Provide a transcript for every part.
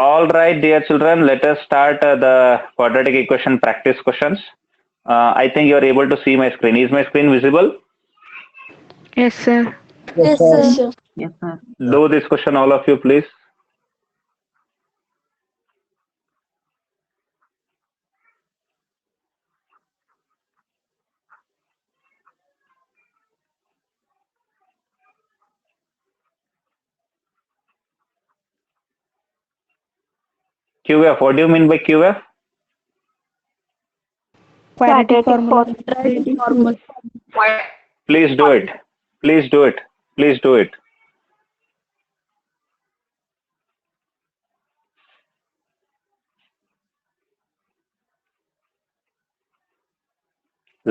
All right, dear children, let us start the quadratic equation practice questions. I think you are able to see my screen. Is my screen visible? Yes, sir. Yes, sir. Yes, sir. Do this question, all of you, please. QF, what do you mean by QF? Quadratic formula. Please do it. Please do it. Please do it.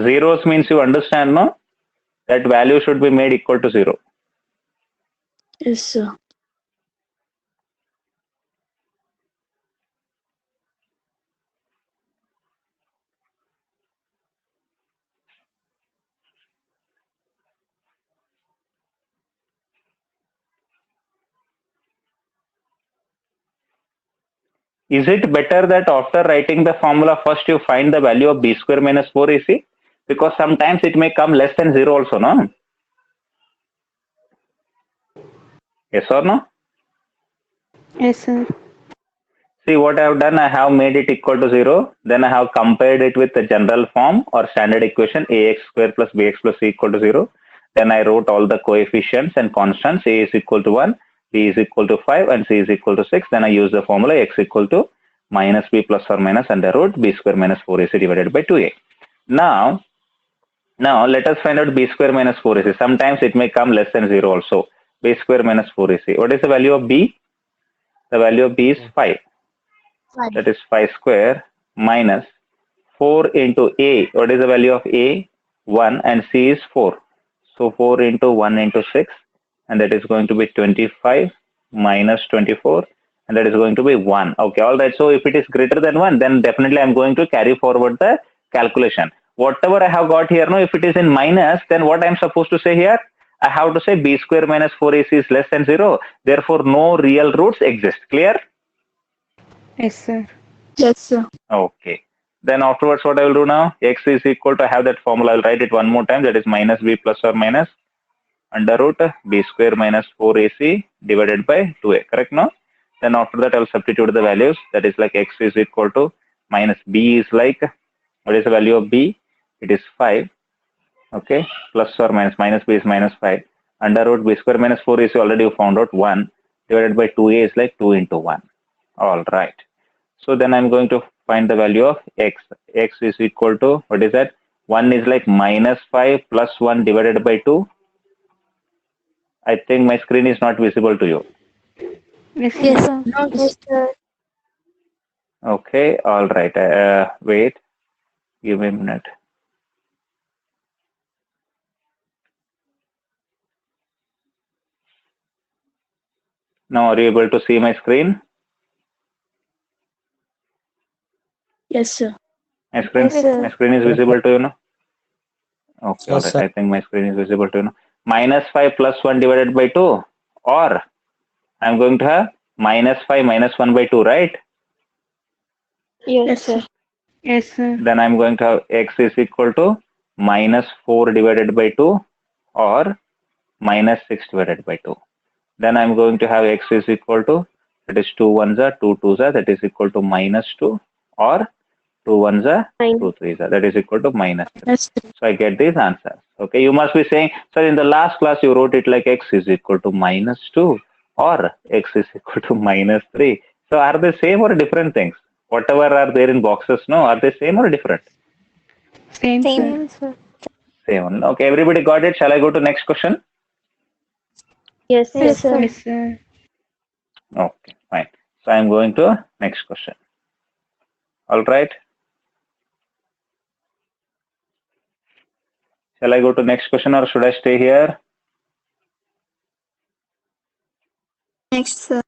Zeros means you understand, no? That value should be made equal to 0. Yes, sir. Is it better that after writing the formula first you find the value of b square minus 4ac? Because sometimes it may come less than 0 also, no? Yes or no? Yes, sir. See what I have done, I have made it equal to 0. Then I have compared it with the general form or standard equation ax square plus bx plus c equal to 0. Then I wrote all the coefficients and constants. A is equal to 1, b is equal to 5 and c is equal to 6. Then I use the formula x equal to minus b plus or minus under root b square minus 4ac divided by 2a. Now let us find out b square minus 4ac. Sometimes it may come less than 0 also. B square minus 4ac. What is the value of b? The value of b is 5. That is 5 square minus 4 into a. What is the value of a? 1 and c is 4. So 4 into 1 into 6 and that is going to be 25 minus 24 and that is going to be 1. Okay, all right. So if it is greater than 1, then definitely I'm going to carry forward the calculation. Whatever I have got here, no, if it is in minus, then what I'm supposed to say here? I have to say b square minus 4ac is less than 0. Therefore, no real roots exist. Clear? Yes, sir. Yes, sir. Okay. Then afterwards, what I will do now? X is equal to, I have that formula. I'll write it one more time. That is minus b plus or minus under root b square minus 4ac divided by 2a. Correct now? Then after that, I'll substitute the values. That is like x is equal to minus b is like, what is the value of b? It is 5. Okay. Plus or minus b is minus 5. Under root b square minus 4ac already you found out 1 divided by 2a is like 2 into 1. All right. So then I'm going to find the value of x. X is equal to, what is that? 1 is like minus 5 plus 1 divided by 2. I think my screen is not visible to you. Yes, sir. Yes, sir. Yes, sir. Okay, all right. Wait, give me a minute. Now, are you able to see my screen? Yes, sir. My screen, Yes, sir. my screen is visible to you now? Okay, all Yes, right. sir. I think my screen is visible to you now. Minus 5 plus 1 divided by 2, or I'm going to have minus 5 minus 1 by 2, right? Yes, sir. Yes, sir. Then I'm going to have x is equal to minus 4 divided by 2 or minus 6 divided by 2. Then I'm going to have x is equal to, that is 2 ones are 2 twos are, that is equal to minus 2 or 2 ones are 2 threes are, that is equal to minus 3. Yes, sir. So I get these answers. Okay, you must be saying, sir, in the last class you wrote it like x is equal to minus 2 or x is equal to minus 3. So are they same or different things? Whatever are there in boxes, no, are they same or different? Same, sir. Sir. Same one. Okay, everybody got it. Shall I go to next question? Yes, sir. Yes, sir. Okay, fine. So I'm going to next question. All right. Shall I go to next question or should I stay here? Next, sir.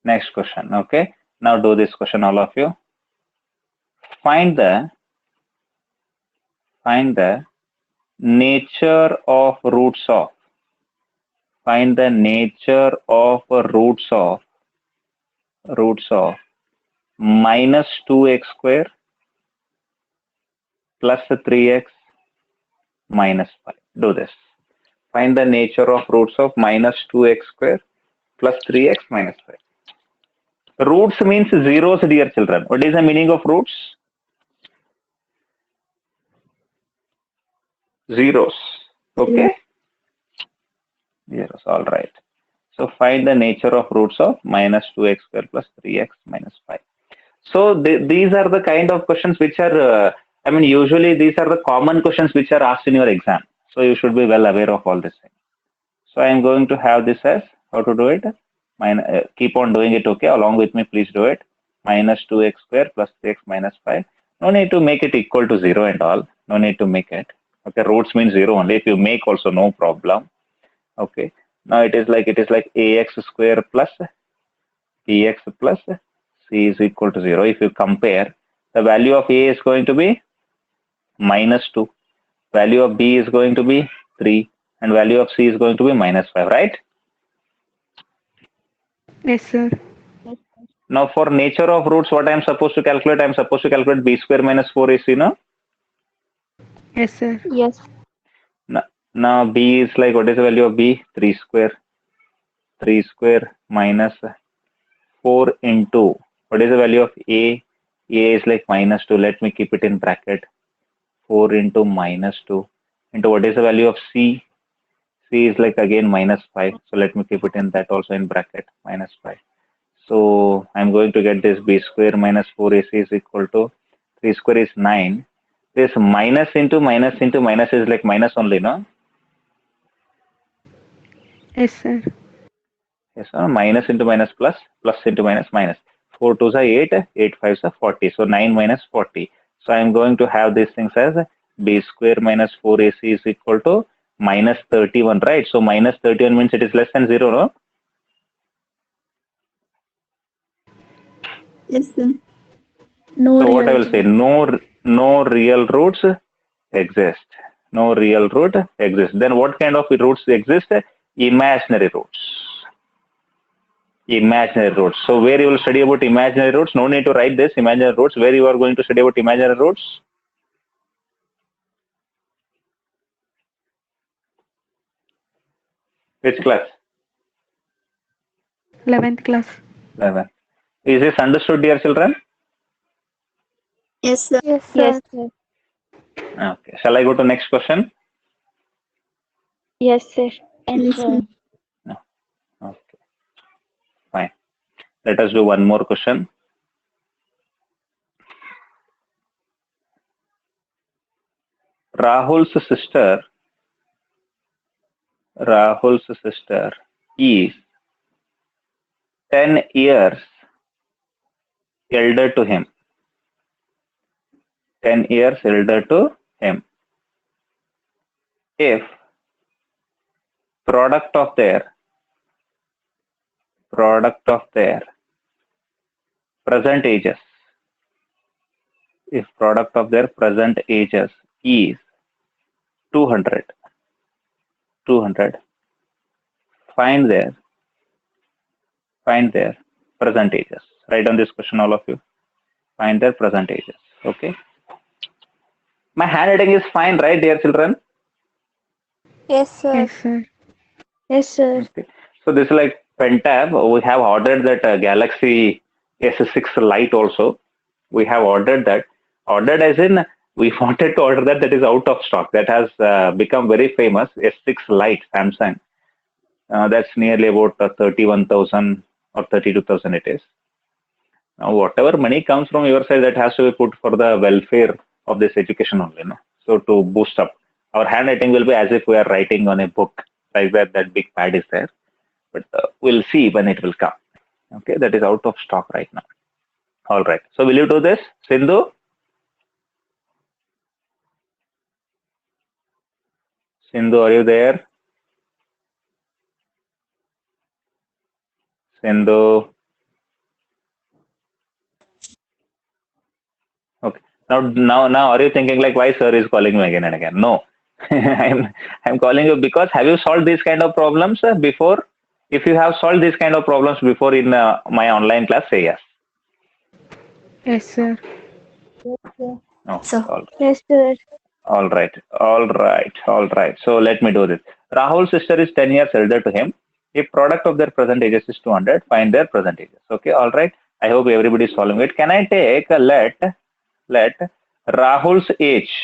Next question. Okay. Now do this question, all of you. Find the nature of roots of. Find the nature of roots of roots of minus 2x square plus 3x minus 5. Do this. Find the nature of roots of minus 2x square plus 3x minus 5. Roots means zeros, dear children. What is the meaning of roots? Zeros. Okay? Zeros. All right. So find the nature of roots of minus 2x square plus 3x minus 5. So these are the kind of questions which are, usually these are the common questions which are asked in your exam. So you should be well aware of all this thing. So I am going to have this as how to do it. Keep on doing it, okay? Along with me, please do it. Minus 2x square plus 3x minus 5. No need to make it equal to 0 and all. No need to make it. Okay, roots means 0 only. If you make also, no problem. Okay. Now it is like ax square plus bx plus c is equal to 0. If you compare, the value of a is going to be minus 2. Value of b is going to be 3. And value of c is going to be minus 5, right? Yes, sir. Now for nature of roots, what I am supposed to calculate? I am supposed to calculate b square minus 4ac, no? Yes, sir. Yes. Now b is like, what is the value of b? 3 square. 3 square minus 4 into, what is the value of a? A is like minus 2. Let me keep it in bracket. 4 into minus 2 into what is the value of c? C is like again minus 5. So let me keep it in that also in bracket, minus 5. So I'm going to get this b square minus 4ac is equal to 3 square is 9. This minus into minus into minus is like minus only, no? Yes, sir. Yes, sir. Minus into minus plus, plus into minus minus. 4 2s are 8, 8 5s are 40. So 9 minus 40. So I'm going to have these things as b square minus 4ac is equal to minus 31, right? So minus 31 means it is less than 0, no? Yes, sir. No So real what I will say, no real roots exist. No real root exists. Then what kind of roots exist? Imaginary roots. Imaginary roots. So where you will study about imaginary roots? No need to write this imaginary roots. Where you are going to study about imaginary roots? Which class? 11th class. 11. Is this understood, dear children? Yes, sir. Yes, sir. Yes, sir. Okay. Shall I go to next question? Yes, sir. Yes, sir. No. Okay. Fine. Let us do one more question. Rahul's sister is 10 years elder to him. 10 years elder to him. If product of their present ages, if product of their present ages is 200, find their present ages. Write down this question, all of you. Find their present ages. Okay. My handwriting is fine, right, dear children? Yes, sir. Yes, sir. Yes, sir. Okay. So this is like Pentab. We have ordered that Galaxy S6 Lite also. We have ordered that. Ordered as in we wanted to order that is out of stock. That has become very famous. S6 Lite Samsung. That's nearly about 31,000 or 32,000 it is. Now whatever money comes from your side, that has to be put for the welfare of this education only. No? So to boost up. Our handwriting will be as if we are writing on a book. Like that big pad is there. But we'll see when it will come. Okay, that is out of stock right now. All right. So will you do this, Sindhu? Sindhu, are you there? Sindhu. Okay. Now, are you thinking like why sir is calling me again and again? No, I'm calling you because have you solved these kind of problems before If you have solved these kind of problems before in my online class, say yes. Yes, sir. No. Sir. All Yes, sir. All right, all right, all right. So let me do this. Rahul's sister is 10 years elder to him. If product of their present ages is 200, find their present ages. Okay, all right. I hope everybody is following it. Can I take let Rahul's age,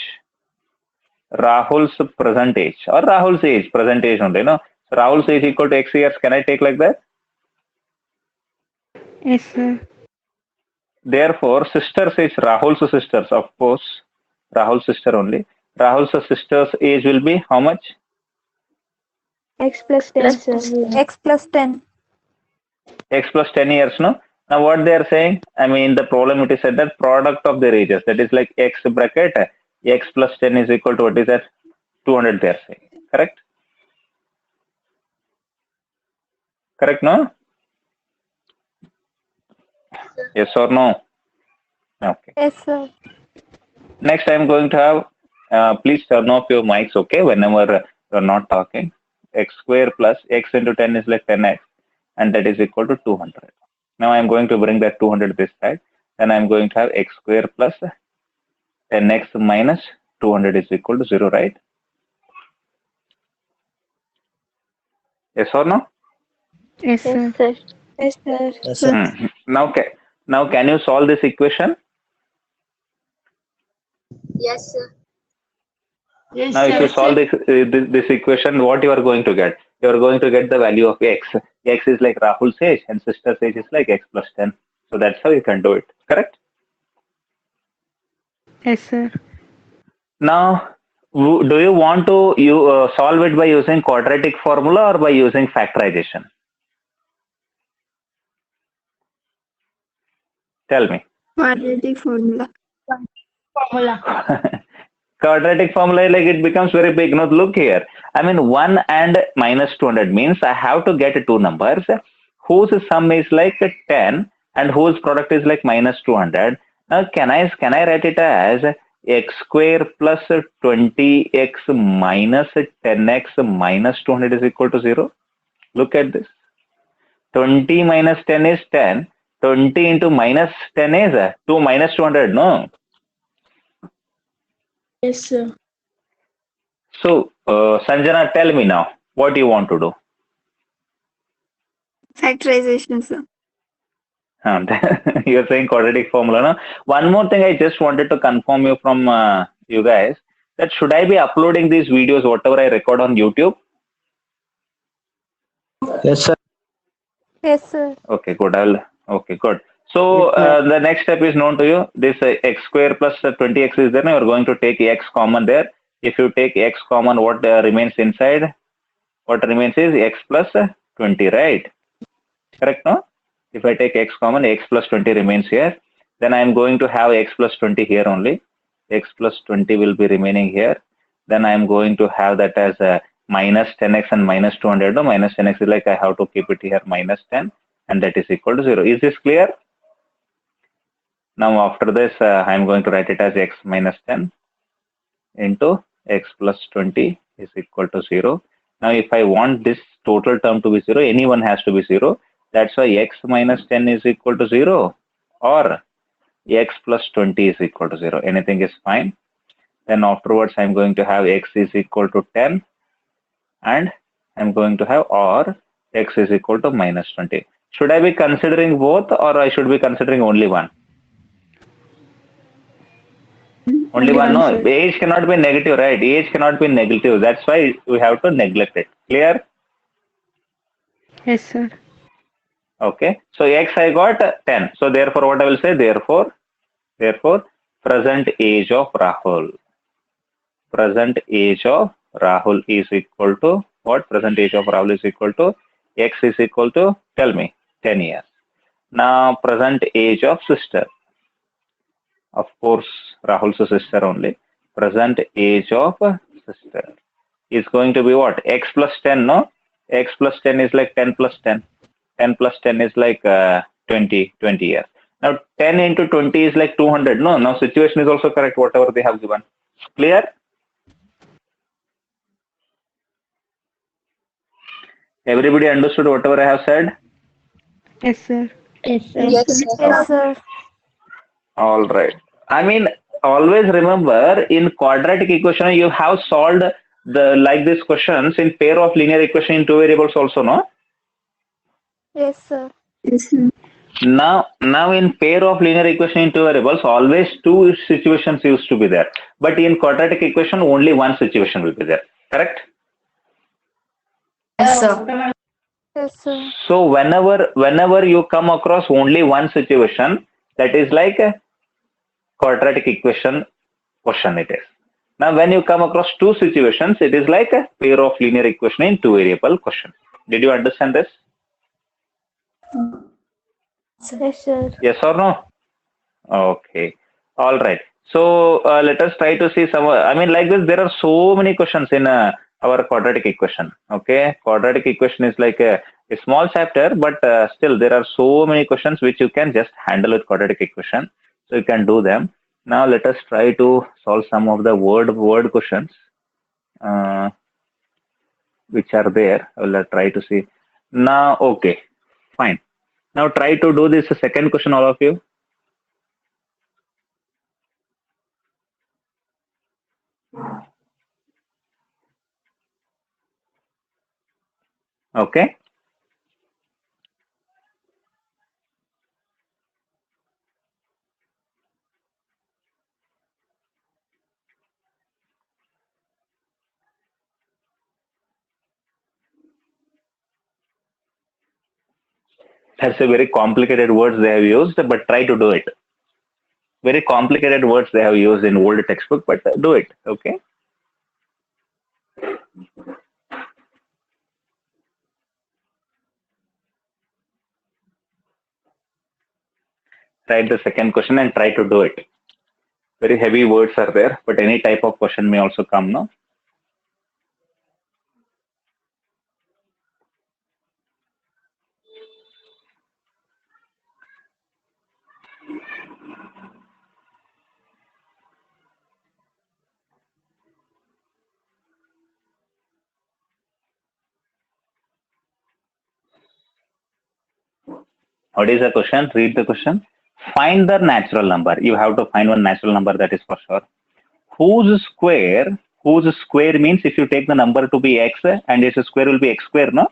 Rahul's present age, or Rahul's age, present age only, no? So Rahul's age equal to X years. Can I take like that? Yes, sir. Therefore, sisters age, Rahul's sisters, of course, Rahul's sister only. Rahul's sister's age will be how much? X plus 10, sir. X plus 10. X plus 10 years, no? Now what they are saying, I mean, the problem it is said that product of their ages, that is like X bracket, X plus 10 is equal to what is that? 200 they are saying, correct? Correct, no? Yes or no? Okay. Yes, sir. Next I'm going to have, please turn off your mics, okay, whenever you're not talking. X square plus X into 10 is like 10X, and that is equal to 200. Now I'm going to bring that 200 this side. Then I'm going to have X square plus 10X minus 200 is equal to 0, right? Yes or no? Yes, Yes, sir. sir. Yes, sir. Yes, sir. Now can you solve this equation? Yes, sir. Yes, Now if you solve this equation, what you are going to get? You are going to get the value of X. X is like Rahul's age and sister's age is like X plus 10. So that's how you can do it, correct? Yes, sir. Now, do you want to solve it by using quadratic formula or by using factorization? Tell me. Quadratic formula. Quadratic formula, like it becomes very big. Now look here. I mean, 1 and minus 200 means I have to get two numbers whose sum is like 10 and whose product is like minus 200. Now can I write it as x square plus 20x minus 10x minus 200 is equal to 0? Look at this. 20 minus 10 is 10. 20 into minus 10 is 2 minus 200, no? Yes, sir. So, Sanjana, tell me now, what do you want to do? Factorization, sir. You're saying quadratic formula, no? One more thing I just wanted to confirm you from you guys, that should I be uploading these videos, whatever I record on YouTube? Yes, sir. Yes, sir. Okay, good. Okay, good. So, the next step is known to you. This x square plus 20x is there. Now you're going to take x common there. If you take x common, what remains inside? What remains is x plus 20, right? Correct, no? If I take x common, x plus 20 remains here. Then I'm going to have x plus 20 here only. X plus 20 will be remaining here. Then I'm going to have that as minus 10x and minus 200. No, minus 10x is like I have to keep it here minus 10 and that is equal to 0. Is this clear? Now after this, I'm going to write it as x minus 10 into x plus 20 is equal to 0. Now if I want this total term to be 0, anyone has to be 0. That's why x minus 10 is equal to 0 or x plus 20 is equal to 0. Anything is fine. Then afterwards, I'm going to have x is equal to 10 and I'm going to have or x is equal to minus 20. Should I be considering both or I should be considering only one? Only one, no. Sir. Age cannot be negative, right? Age cannot be negative. That's why we have to neglect it. Clear? Yes, sir. Okay. So x I got 10. So therefore, what I will say? Therefore, present age of Rahul. Present age of Rahul is equal to what? Present age of Rahul is equal to x is equal to, tell me, 10 years. Now, present age of sister. Of course, Rahul's sister only. Present age of sister is going to be what? X plus 10, no? X plus 10 is like 10 plus 10. 10 plus 10 is like 20 years. Now, 10 into 20 is like 200. No, now situation is also correct, whatever they have given. Clear? Everybody understood whatever I have said? Yes, sir. Yes, sir. Yes, sir. All right. I mean, always remember in quadratic equation you have solved the like these questions in pair of linear equation in two variables also, no? Yes, sir. Now in pair of linear equation in two variables, always two situations used to be there. But in quadratic equation, only one situation will be there. Correct? Yes, sir. Yes, sir. So whenever you come across only one situation, that is like a quadratic equation question it is. Now when you come across two situations, it is like a pair of linear equation in two variable question. Did you understand this? Yes, sir. Yes or no? Okay. All right. So let us try to see some. I mean, like this, there are so many questions in our quadratic equation. Okay, quadratic equation is like a small chapter, but still there are so many questions which you can just handle with quadratic equation. So you can do them. Now let us try to solve some of the word questions which are there. I will try to see. Now, okay, fine. Now try to do this second question, all of you. Okay. That's a very complicated words they have used, but try to do it. Very complicated words they have used in old textbook, but do it. Okay. Write the second question and try to do it. Very heavy words are there, but any type of question may also come now. What is the question? Read the question. Find the natural number. You have to find one natural number, that is for sure. Whose square means if you take the number to be x and its square will be x square, no?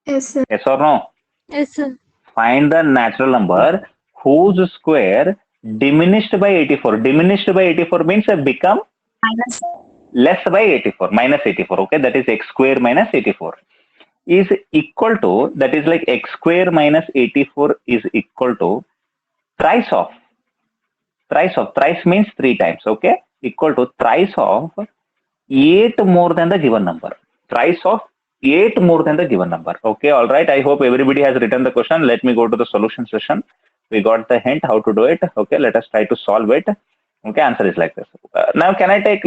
Yes, sir. Yes or no? Yes, sir. Find the natural number whose square diminished by 84. Diminished by 84 means become less by 84, minus 84. Okay, that is x square minus 84 is equal to, that is like x square minus 84 is equal to thrice of thrice means three times. Okay, equal to thrice of 8 more than the given number. Thrice of 8 more than the given number. Okay, all right. I hope everybody has written the question. Let me go to the solution session. We got the hint how to do it. Okay, let us try to solve it. Okay, answer is like this. Now, can I take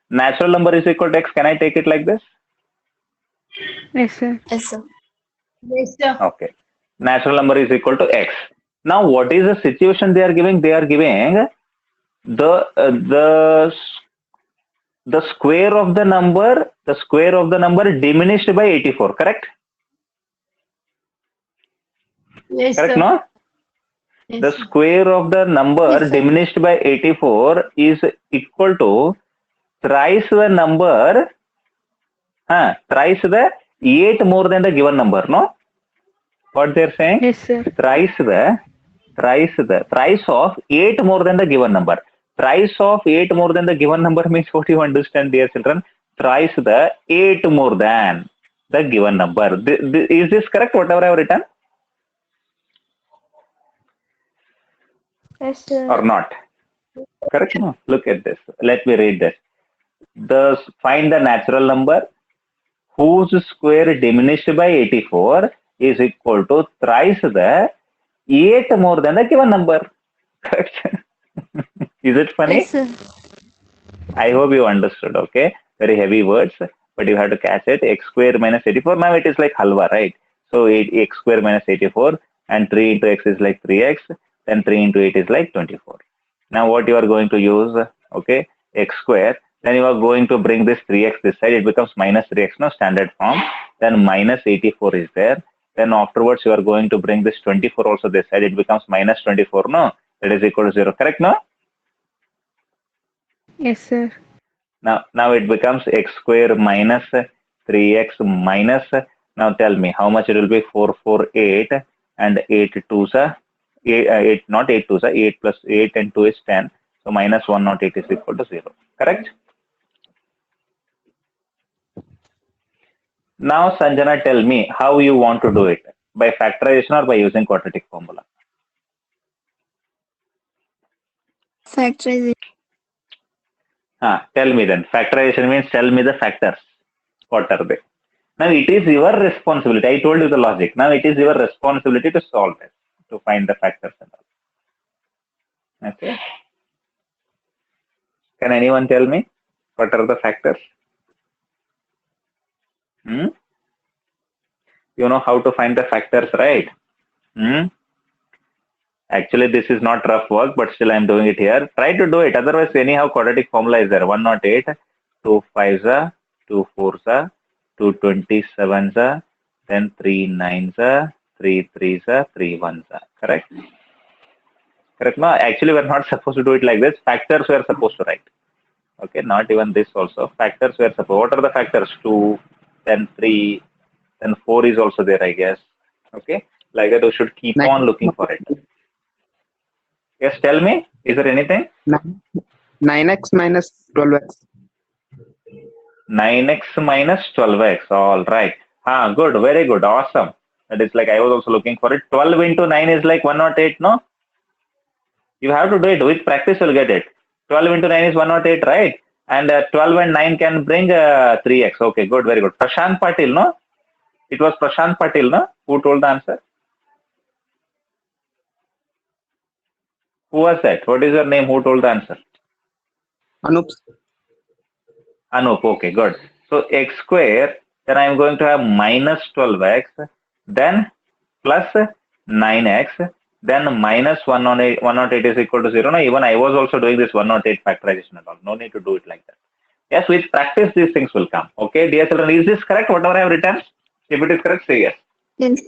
natural number is equal to x? Can I take it like this? Yes, sir. Yes, sir. Yes, sir. Okay, natural number is equal to x. Now, what is the situation they are giving? They are giving the square of the number diminished by 84, correct? Yes, Correct, sir. no? Yes, The sir. square of the number Yes, sir. diminished by 84 is equal to thrice the number, thrice the 8 more than the given number, no? What they're saying? Yes, sir. Thrice of 8 more than the given number. Thrice of 8 more than the given number means what you understand, dear children? Thrice the 8 more than the given number. Is this correct, whatever I have written? Yes, sir. Or not? Correct? No. Look at this. Let me read this. Find the natural number whose square diminished by 84 is equal to thrice the 8 more than the given number. Correct? Is it funny? Yes, sir. I hope you understood. Okay, very heavy words, but you have to catch it. X square minus 84. Now it is like halwa, right? So x square minus 84 and 3 into x is like 3x. Then 3 into 8 is like 24. Now what you are going to use? Okay, x square. Then you are going to bring this 3x this side. It becomes minus 3x, no, standard form. Then minus 84 is there. Then afterwards, you are going to bring this 24 also this side. It becomes minus 24, no? That is equal to 0. Correct, no? Yes, sir. Now it becomes x square minus 3x minus. Now tell me how much it will be. 448 and 8 2s are 8, not 8 2s are 8 plus 8 and 2 is 10. So minus 108 is equal to 0. Correct? Now Sanjana, tell me how you want to do it. By factorization or by using quadratic formula? Factorization. Tell me then. Factorization means tell me the factors. What are they? Now it is your responsibility. I told you the logic. Now it is your responsibility to solve it, to find the factors and all. Okay. Can anyone tell me what are the factors? Hmm? You know how to find the factors, right? Hmm? Actually, this is not rough work, but still I'm doing it here. Try to do it. Otherwise, anyhow, quadratic formula is there. 108, 2 5s, 2 4s, 2 27s, then 3 9s, 3 3s, 3 1s. Correct? Correct. No, actually, we're not supposed to do it like this. Factors we're supposed to write. Okay, not even this also. Factors we're supposed. What are the factors? 2, then 3, then 4 is also there, I guess. Okay, like that, we should keep on looking for it. Yes, tell me, is there anything? 9x minus 12x. 9x minus 12x. All right. Good. Very good. Awesome. That is like I was also looking for it. 12 into 9 is like 108, no? You have to do it. With practice, you'll get it. 12 into 9 is 108, right? And 12 and 9 can bring 3x. Okay, good. Very good. Prashant Patil, no? It was Prashant Patil, no? Who told the answer? Who was that? What is your name? Who told the answer? Anup. Anup. Okay, good. So x square, then I am going to have minus 12x, then plus 9x, then minus 108 is equal to 0. No, even I was also doing this 108 factorization and all. No need to do it like that. Yes, with practice, these things will come. Okay, dear children, is this correct? Whatever I have written? If it is correct, say yes. Yes.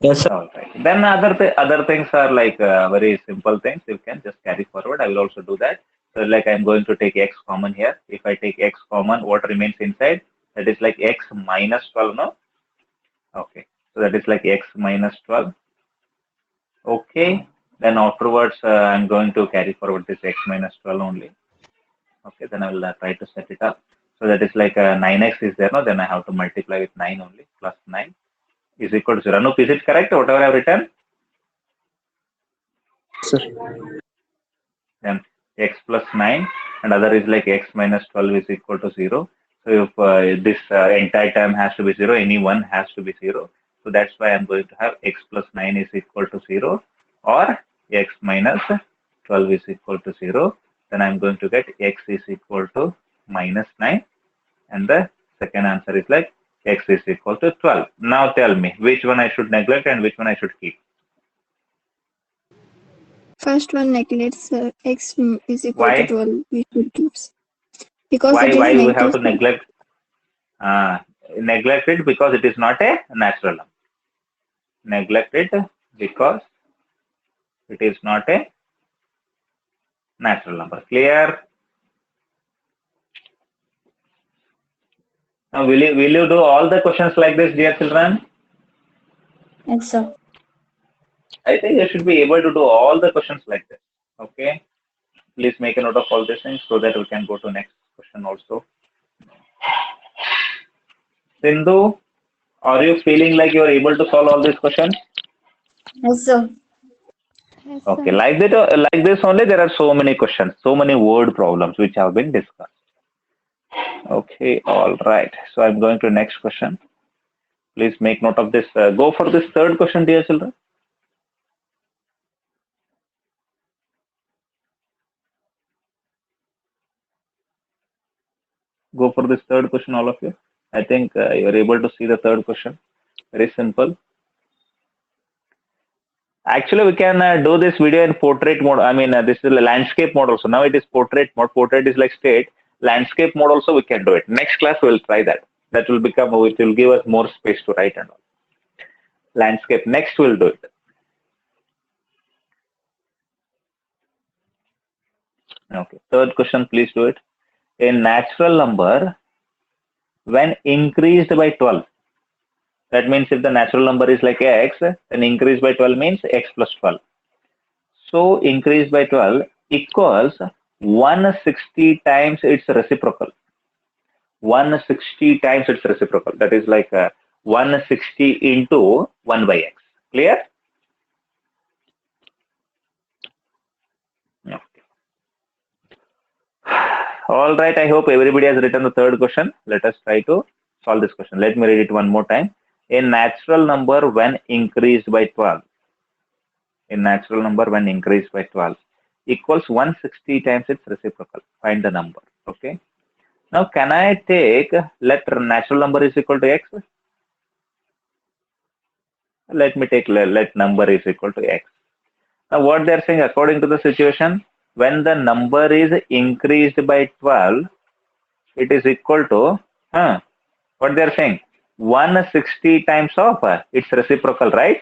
Yes, sir. All right. Then other things are like very simple things. You can just carry forward. I will also do that. So like I'm going to take x common here. If I take x common, what remains inside? That is like x minus 12, no? Okay. So that is like x minus 12. Okay. Then afterwards, I'm going to carry forward this x minus 12 only. Okay. Then I will try to set it up. So that is like 9x is there, no? Then I have to multiply with 9 only, plus 9 is equal to 0. Anup, is it correct? Whatever I have written? Sir. Then x plus 9 and other is like x minus 12 is equal to 0. So if this entire term has to be 0, any one has to be 0. So that's why I'm going to have x plus 9 is equal to 0 or x minus 12 is equal to 0. Then I'm going to get x is equal to minus 9 and the second answer is like x is equal to 12. Now tell me which one I should neglect and which one I should keep. First one neglects x is equal Why? to 12. We should keep. Because Why it is we have negative to neglect? Neglect it because it is not a natural number. Neglect it because it is not a natural number. Clear? Now, will you do all the questions like this, dear children? Yes, sir. I think you should be able to do all the questions like this. Okay. Please make a note of all these things so that we can go to next question also. Sindhu, are you feeling like you are able to solve all these questions? Yes, sir. Yes, Okay, sir. like this only there are so many questions, so many word problems which have been discussed. Okay, all right. So I'm going to next question. Please make note of this. Go for this third question, dear children. Go for this third question, all of you. I think you are able to see the third question. Very simple. Actually, we can do this video in portrait mode. I mean, this is the landscape mode also. Now it is portrait mode. Portrait is like state. Landscape mode also we can do it. Next class we'll try that. That will become, it will give us more space to write and all. Landscape. Next we'll do it. Okay. Third question, please do it. A natural number when increased by 12. That means if the natural number is like x, then increase by 12 means x plus 12. So increase by 12 equals 160 times its reciprocal. 160 times its reciprocal. That is like 160 into 1 by x. Clear? Okay. All right. I hope everybody has written the third question. Let us try to solve this question. Let me read it one more time. A natural number when increased by 12. A natural number when increased by 12 equals 160 times its reciprocal. Find the number. Okay. Now, can I take, let natural number is equal to x? Let me take let number is equal to x. Now, what they are saying, according to the situation, when the number is increased by 12, it is equal to, what they are saying, 160 times of its reciprocal, right?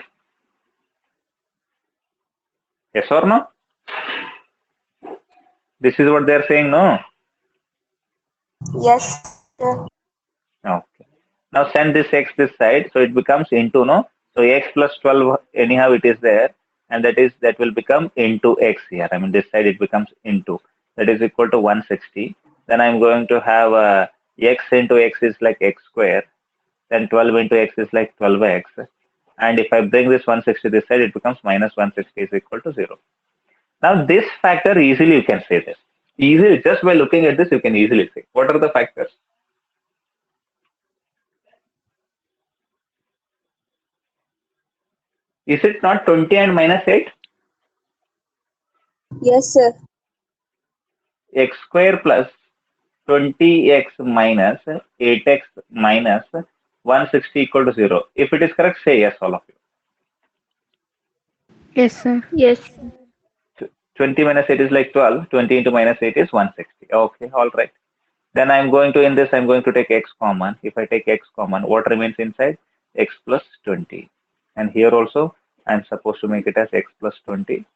Yes or no? This is what they are saying, no? Yes, sir. Okay. Now send this x this side, so it becomes into, no? So x plus 12, anyhow it is there, and that will become into x here. I mean, this side it becomes into. That is equal to 160. Then I'm going to have x into x is like x square. Then 12 into x is like 12x. And if I bring this 160 this side, it becomes minus 160 is equal to 0. Now this factor, easily you can say this. Easily, just by looking at this, you can easily say. What are the factors? Is it not 20 and minus 8? Yes, sir. X square plus 20x minus 8x minus 160 equal to 0. If it is correct, say yes, all of you. Yes, sir. Yes. 20 minus 8 is like 12. 20 into minus 8 is 160. Okay, all right. Then I'm going to, in this, I'm going to take x common. If I take x common, what remains inside? X plus 20. And here also, I'm supposed to make it as x plus 20.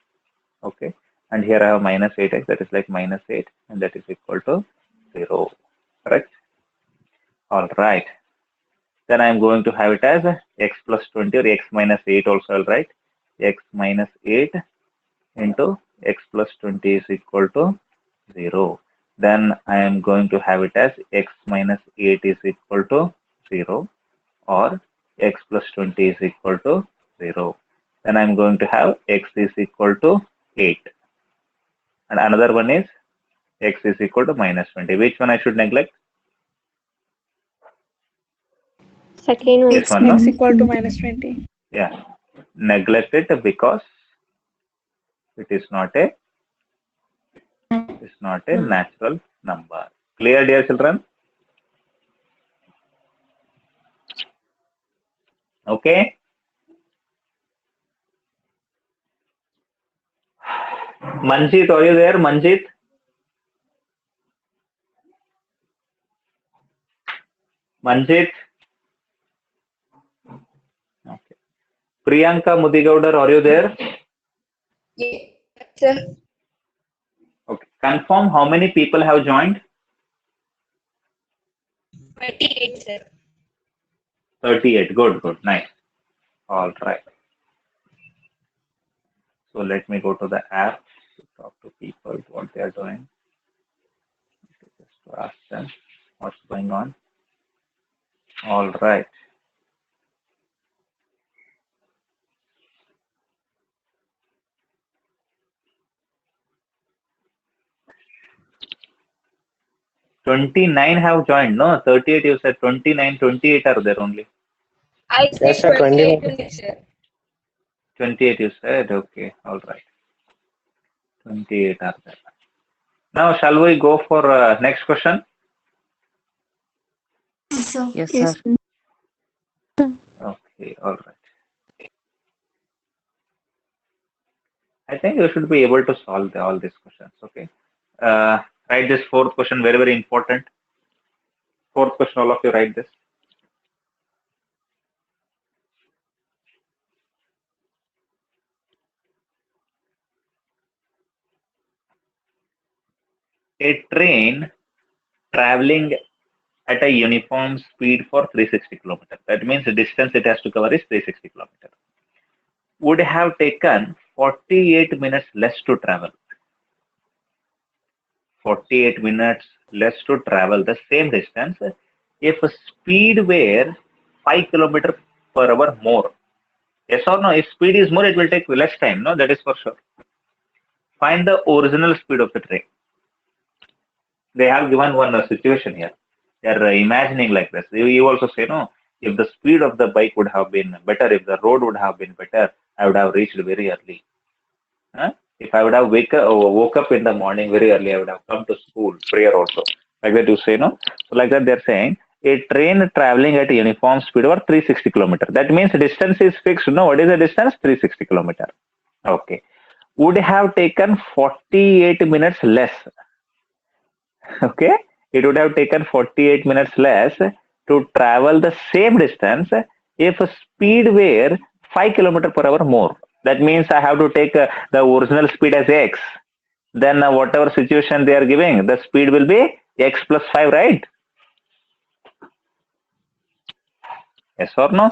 Okay. And here I have minus 8x, that is like minus 8, and that is equal to 0. Correct? All right. Then I'm going to have it as x plus 20 or x minus 8 also, I'll write. X minus 8 into x plus 20 is equal to 0. Then I am going to have it as x minus 8 is equal to 0 or x plus 20 is equal to 0. Then I'm going to have x is equal to 8. And another one is x is equal to minus 20. Which one I should neglect? Second one. This one, no? X equal to minus 20. Yeah. Neglect it because it is not a natural number. Clear, dear children? Okay. Manjit, are you there? Manjit? Manjit? Okay. Priyanka Mudigaudar, are you there? Yes, sir. Okay. Confirm how many people have joined? 28, sir. 38. Good, good. Nice. All right. So let me go to the app to talk to people what they are doing. Just to ask them what's going on. All right. "29 have joined." No, 38 you said. 29, 28 are there only. I Yes, said sir, 28 29. only, sir. 28 you said. Okay, all right. 28 are there. Now, shall we go for next question? Yes, sir. Yes. Okay, all right. I think you should be able to solve all these questions. Okay. Write this fourth question, very, very important. Fourth question, all of you write this. A train traveling at a uniform speed for 360 kilometers. That means the distance it has to cover is 360 kilometers. Would have taken 48 minutes less to travel. 48 minutes less to travel the same distance if speed were 5 kilometers per hour more. Yes or no? If speed is more, it will take less time. No, that is for sure. Find the original speed of the train. They have given one situation here. They are imagining like this. You also say, no, if the speed of the bike would have been better, if the road would have been better, I would have reached very early. Huh? If I would have woke up in the morning very early, I would have come to school, prayer also. Like that you say, no? So like that they're saying, a train traveling at a uniform speed over 360 kilometers. That means distance is fixed. No, what is the distance? 360 kilometers. Okay. Would have taken 48 minutes less. Okay. It would have taken 48 minutes less to travel the same distance if speed were 5 kilometers per hour more. That means I have to take the original speed as x. Then whatever situation they are giving, the speed will be x plus 5, right? Yes or no?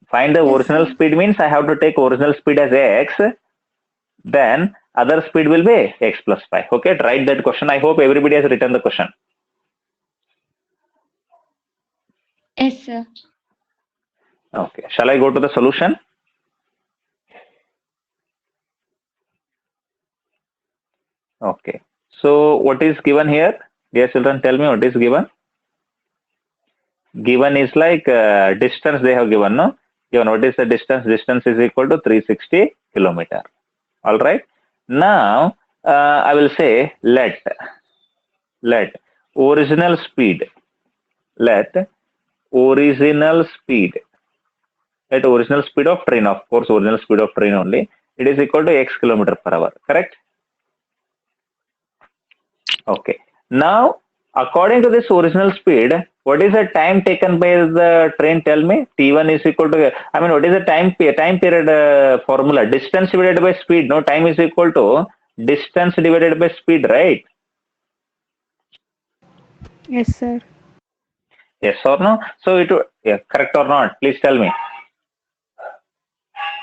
Find the original speed means I have to take original speed as x. Then other speed will be x plus 5. Okay, write that question. I hope everybody has written the question. Yes, sir. Okay, shall I go to the solution? Okay, so what is given here? Dear children, tell me what is given. Given is like distance they have given, no? Given what is the distance? Distance is equal to 360 kilometer. All right. Now I will say let original speed. Let original speed. Let original speed of train, of course, original speed of train only. It is equal to x kilometer per hour. Correct? Okay. Now, according to this original speed, what is the time taken by the train? Tell me. T1 is equal to, I mean, what is the time period formula? Distance divided by speed. No, time is equal to distance divided by speed, right? Yes, sir. Yes or no? So it, yeah, correct or not? Please tell me.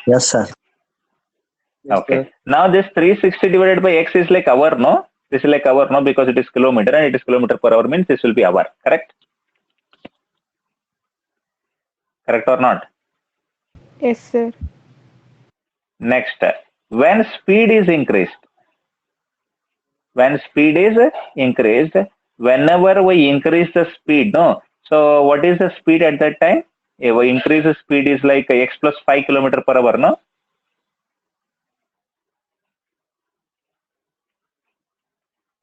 Yes, sir. Okay. Now this 360 divided by x is like hour, no? This is like hour, no? Because it is kilometer and it is kilometer per hour means this will be hour. Correct? Correct or not? Yes, sir. Next, when speed is increased, whenever we increase the speed, no? So what is the speed at that time? If we increase the speed is like x plus 5 kilometer per hour, no?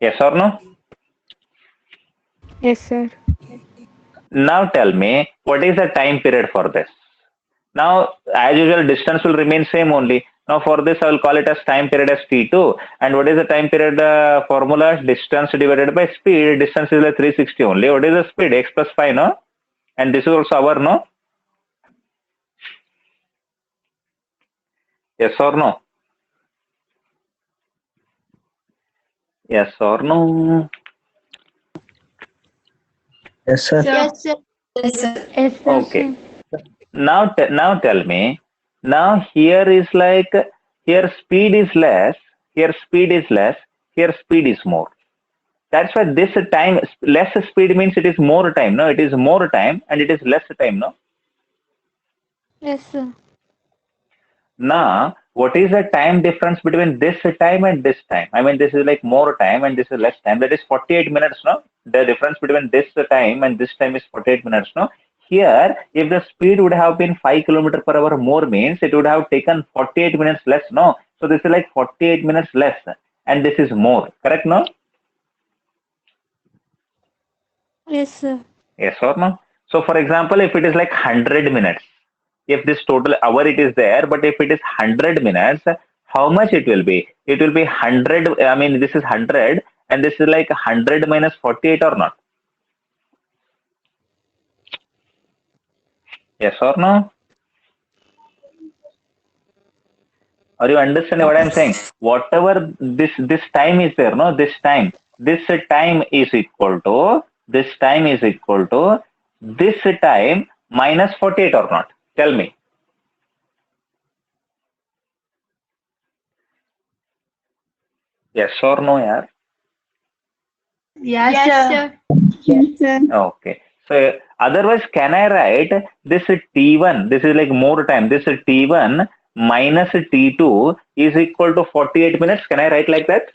Yes or no? Yes, sir. Now tell me, what is the time period for this? Now, as usual, distance will remain same only. Now for this, I will call it as time period as T2. And what is the time period formula? Distance divided by speed. Distance is like 360 only. What is the speed? X plus 5, no? And this is also hour, no? Yes or no? Yes or no? Yes, sir. Yes, sir. Yes, sir. Yes, sir. Okay. Now tell me. Now here is like, here speed is less. Here speed is less. Here speed is more. That's why this time, less speed means it is more time. No, it is more time and it is less time. No. Yes, sir. Now, what is the time difference between this time and this time? I mean, this is like more time and this is less time. That is 48 minutes, no? The difference between this time and this time is 48 minutes, no? Here, if the speed would have been 5 kilometers per hour more means it would have taken 48 minutes less, no? So this is like 48 minutes less and this is more. Correct, no? Yes, sir. Yes or no? So, for example, if it is like 100 minutes, if this total hour it is there, but if it is 100 minutes, how much it will be? It will be 100. I mean, this is 100, and this is like 100 minus 48 or not? Yes or no? Are you understanding what I'm saying? Whatever this time is there, no, this time is equal to this time minus 48 or not? Tell me. Yes or no, yaar? Yes, sir. Yes, sir. Okay. So otherwise, can I write this T1? This is like more time. This T1 minus T2 is equal to 48 minutes. Can I write like that?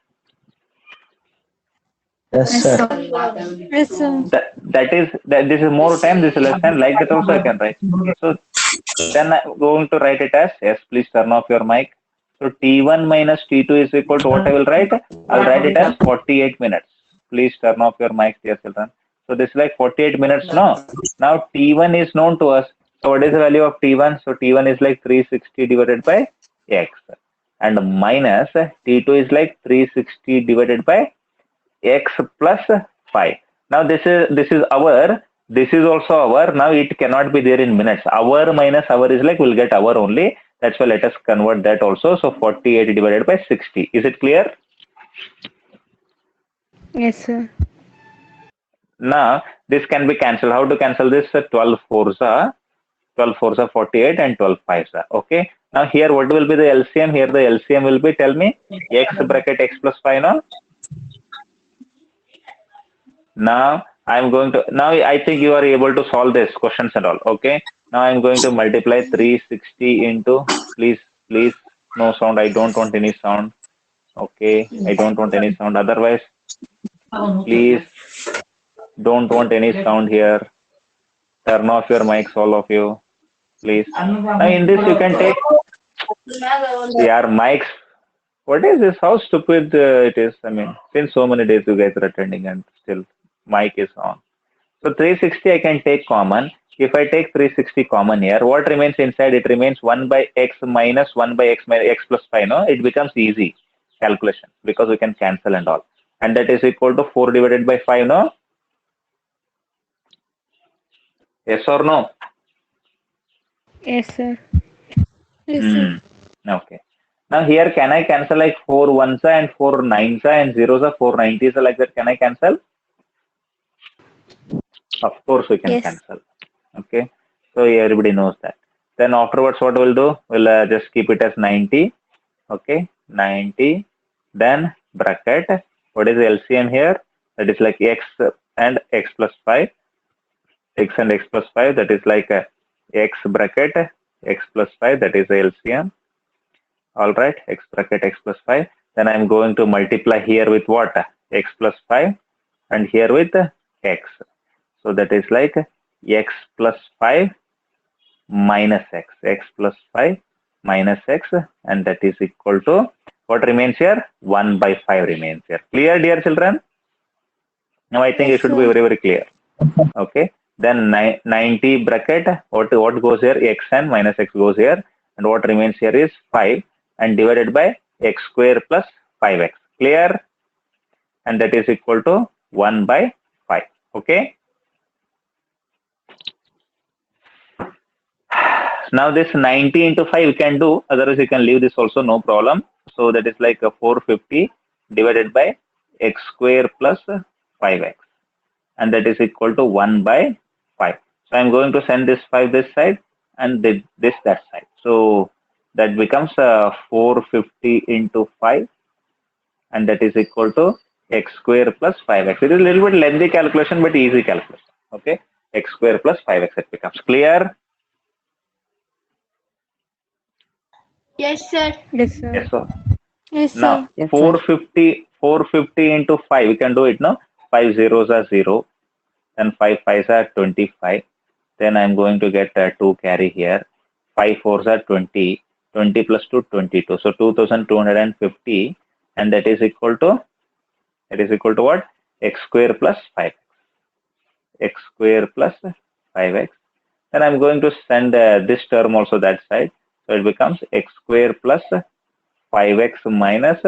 Yes, sir. Yes, sir. That this is more time. This is less time. Like that also I can write. So then I'm going to write it as, yes, please turn off your mic. So T1 minus T2 is equal to what I will write? I'll write it as 48 minutes. Please turn off your mic, dear children. So this is like 48 minutes, no? Now T1 is known to us. So what is the value of T1? So T1 is like 360 divided by X. And minus T2 is like 360 divided by X plus 5. Now this is hour. This is also hour. Now it cannot be there in minutes. Hour minus hour is like we'll get hour only. That's why let us convert that also. So 48 divided by 60. Is it clear? Yes, sir. Now this can be cancelled. How to cancel this? 12 fours are 48 and 12 fives are. Okay. Now here what will be the LCM? Here the LCM will be, tell me, X bracket X plus 5 now. Now I'm going to, now I think you are able to solve this questions and all. Okay. Now I'm going to multiply 360 into, please, no sound. I don't want any sound. Okay. I don't want any sound. Otherwise, please don't want any sound here. Turn off your mics, all of you. Please. Now in this you can take, your mics. What is this? How stupid it is. I mean, since so many days you guys are attending and still mic is on. So 360 I can take common. If I take 360 common here, what remains inside? It remains 1 by x minus 1 by x minus x plus 5. No, it becomes easy calculation because we can cancel and all. And that is equal to 4 divided by 5. No? Yes or no? Yes, sir. Yes, sir. Okay. Now here, can I cancel like 4 ones and 4 nines and zeros are 4 90s like that? Can I cancel? Of course we can Yes. cancel. Okay. So everybody knows that. Then afterwards what we'll do? We'll just keep it as 90. Okay. 90. Then bracket. What is the LCM here? That is like x and x plus 5. X and x plus 5. That is like x bracket x plus 5. That is the LCM. All right, x bracket x plus 5. Then I'm going to multiply here with what? X plus 5 and here with x. So that is like x plus 5 minus x. X plus 5 minus x, and that is equal to, what remains here? 1 by 5 remains here. Clear, dear children? Now I think Yes, it should sir. be very, very clear. Okay. Then 90 bracket, what goes here? X and minus x goes here. And what remains here is 5 and divided by x square plus 5x. Clear? And that is equal to 1 by 5. Okay. Now this 90 into 5 you can do. Otherwise you can leave this also, no problem. So that is like a 450 divided by x square plus 5x. And that is equal to 1 by 5. So I'm going to send this 5 this side and this that side. So that becomes 450 into 5, and that is equal to x square plus 5x. It is a little bit lengthy calculation, but easy calculation. Okay, x square plus 5x, it becomes clear. Yes, sir. Yes, sir. Yes, sir. Yes, Now sir. Yes, 450 into 5, we can do it. No, 5 zeros are 0, and 5 fives are 25. Then I'm going to get 2 carry here. 5 fours are 20. 20 plus 2, 22. So 2250, and that is equal to what? X square plus 5x. X square plus 5x. Then I'm going to send this term also that side. So it becomes x square plus 5x minus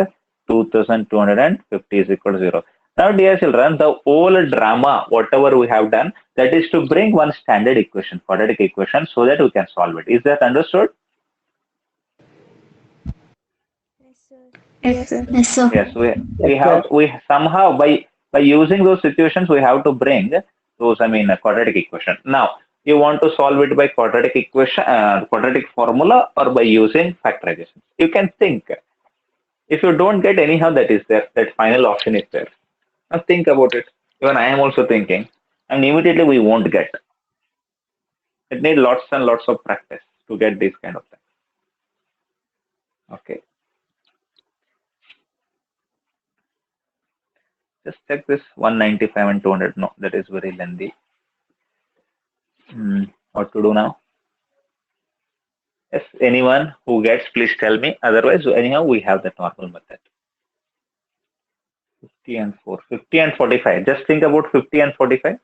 2250 is equal to 0. Now, dear children, the whole drama, whatever we have done, that is to bring one standard equation, quadratic equation, so that we can solve it. Is that understood? Yes, sir. Yes, sir. Yes, we somehow by using those situations we have to bring those, I mean, a quadratic equation. Now you want to solve it by quadratic equation, quadratic formula, or by using factorization. You can think. If you don't get, anyhow that is there, that final option is there. Now think about it. Even I am also thinking, and immediately we won't get. It needs lots and lots of practice to get these kind of things. Okay. Just check this 195 and 200. No, that is very lengthy. What to do now? Yes, anyone who gets, please tell me. Otherwise, anyhow, we have the normal method. 50 and 4, 50 and 45. Just think about 50 and 45.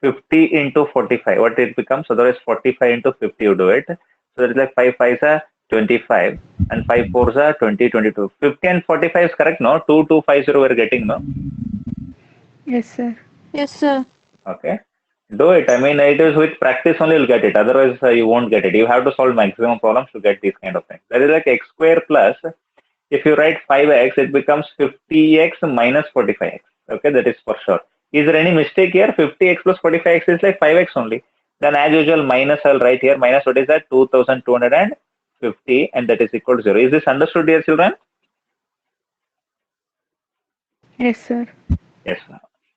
50 into 45, what it becomes? Otherwise, 45 into 50, you do it. So it's like 5 5s are 25 and 5 4s are 20, 22. 50 and 45 is correct, no? 2250 we're getting, no? Yes, sir. Yes, sir. Okay. Do it. I mean, it is with practice only you'll get it. Otherwise, you won't get it. You have to solve maximum problems to get these kind of things. That is like x square plus, if you write 5x, it becomes 50x minus 45x. Okay, that is for sure. Is there any mistake here? 50x plus 45x is like 5x only. Then as usual, minus I'll write here. Minus what is that? 2250, and that is equal to 0. Is this understood, dear children? Yes, sir. Yes.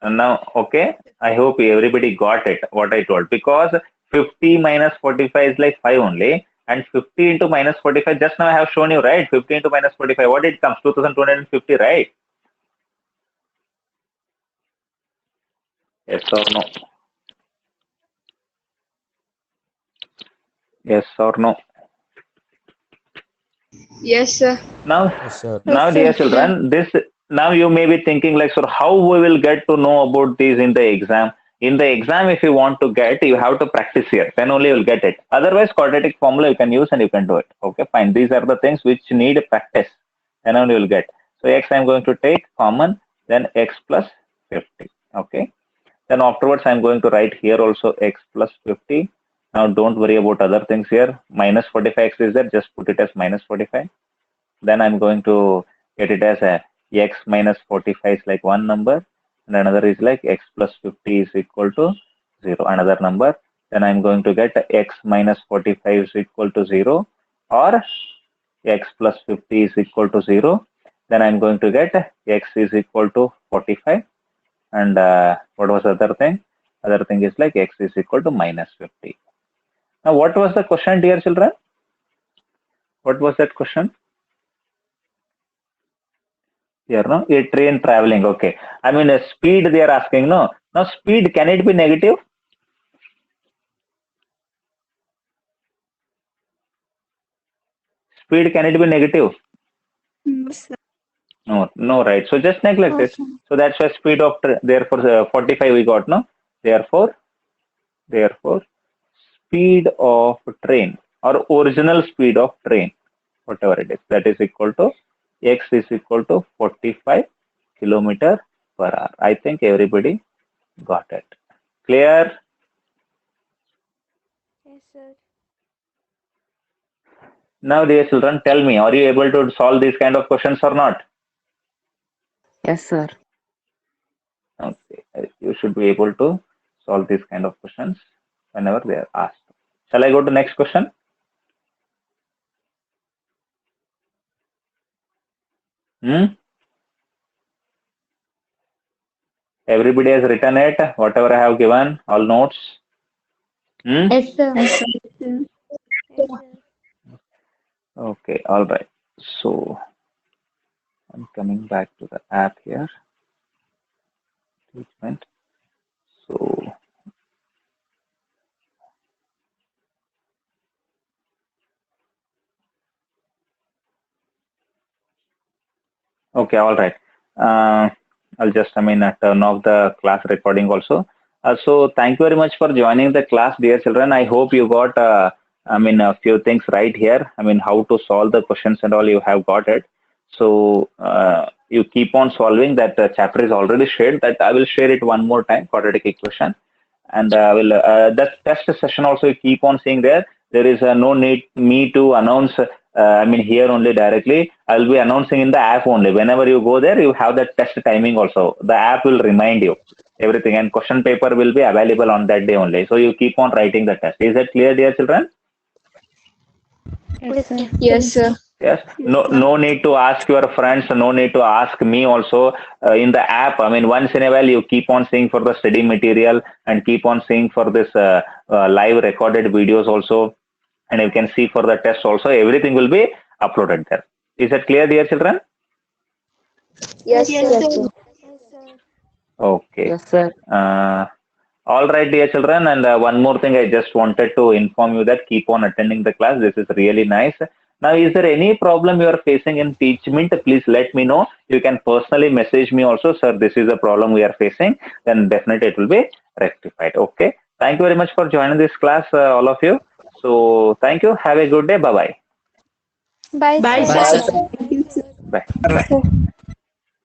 And now, okay, I hope everybody got it, what I told. Because 50 minus 45 is like 5 only. And 50 into minus 45, just now I have shown you, right? 50 into minus 45, what it comes? 2250, right? Yes or no? Yes or no? Yes, sir. Now, Yes, sir. now, Yes, dear sir. children, this now you may be thinking like, so how we will get to know about these in the exam? In the exam, if you want to get, you have to practice here. Then only you will get it. Otherwise, quadratic formula you can use and you can do it. Okay, fine. These are the things which need practice. Then only you will get. So x I'm going to take common, then x plus 50. Okay. Then afterwards I'm going to write here also x plus 50. Now don't worry about other things here. Minus 45x is there. Just put it as minus 45. Then I'm going to get it as a x minus 45 is like one number, and another is like x plus 50 is equal to 0, another number. Then I'm going to get x minus 45 is equal to 0, or x plus 50 is equal to 0. Then I'm going to get x is equal to 45, and what was the other thing? Other thing is like x is equal to minus 50. Now what was the question, dear children? What was that question? Here, no? A train traveling, okay. I mean, a speed they are asking, no? Now, speed, can it be negative? Speed, can it be negative? No, sir. No, no, right. So just neglect it. Okay. So that's why speed of, therefore, 45 we got, no? Therefore, speed of train or original speed of train, whatever it is, that is equal to x is equal to 45 kilometer per hour. I think everybody got it. Clear? Yes, sir. Now, dear children, tell me, are you able to solve these kind of questions or not? Yes, sir. Okay, you should be able to solve these kind of questions whenever they are asked. Shall I go to next question? Everybody has written it, whatever I have given, all notes. Yes, sir. Yes, sir. Yes, sir. Okay, all right. So I'm coming back to the app here. Treatment. So okay, all right. I'll just, turn off the class recording also. So thank you very much for joining the class, dear children. I hope you got, a few things right here. I mean, how to solve the questions and all, you have got it. So you keep on solving. That chapter is already shared. That I will share it one more time, quadratic equation. And will that test session also you keep on seeing there. There is no need me to announce. Here only directly. I'll be announcing in the app only. Whenever you go there, you have that test timing also. The app will remind you everything, and question paper will be available on that day only. So you keep on writing the test. Is that clear, dear children? Yes, sir. Yes, sir. Yes. No need to ask your friends. No need to ask me also. In the app, once in a while you keep on seeing for the study material and keep on seeing for this live recorded videos also, and you can see for the test also. Everything will be uploaded there. Is that clear, dear children? Yes, Yes, sir. sir. Okay. Yes, sir. All right, dear children. And one more thing, I just wanted to inform you that keep on attending the class. This is really nice. Now, is there any problem you are facing in teachment? Please let me know. You can personally message me also, sir. This is the problem we are facing. Then definitely it will be rectified. Okay. Thank you very much for joining this class, all of you. So thank you. Have a good day. Bye bye. Bye, Bye, sir. sir. Thank you, sir. Bye. Bye.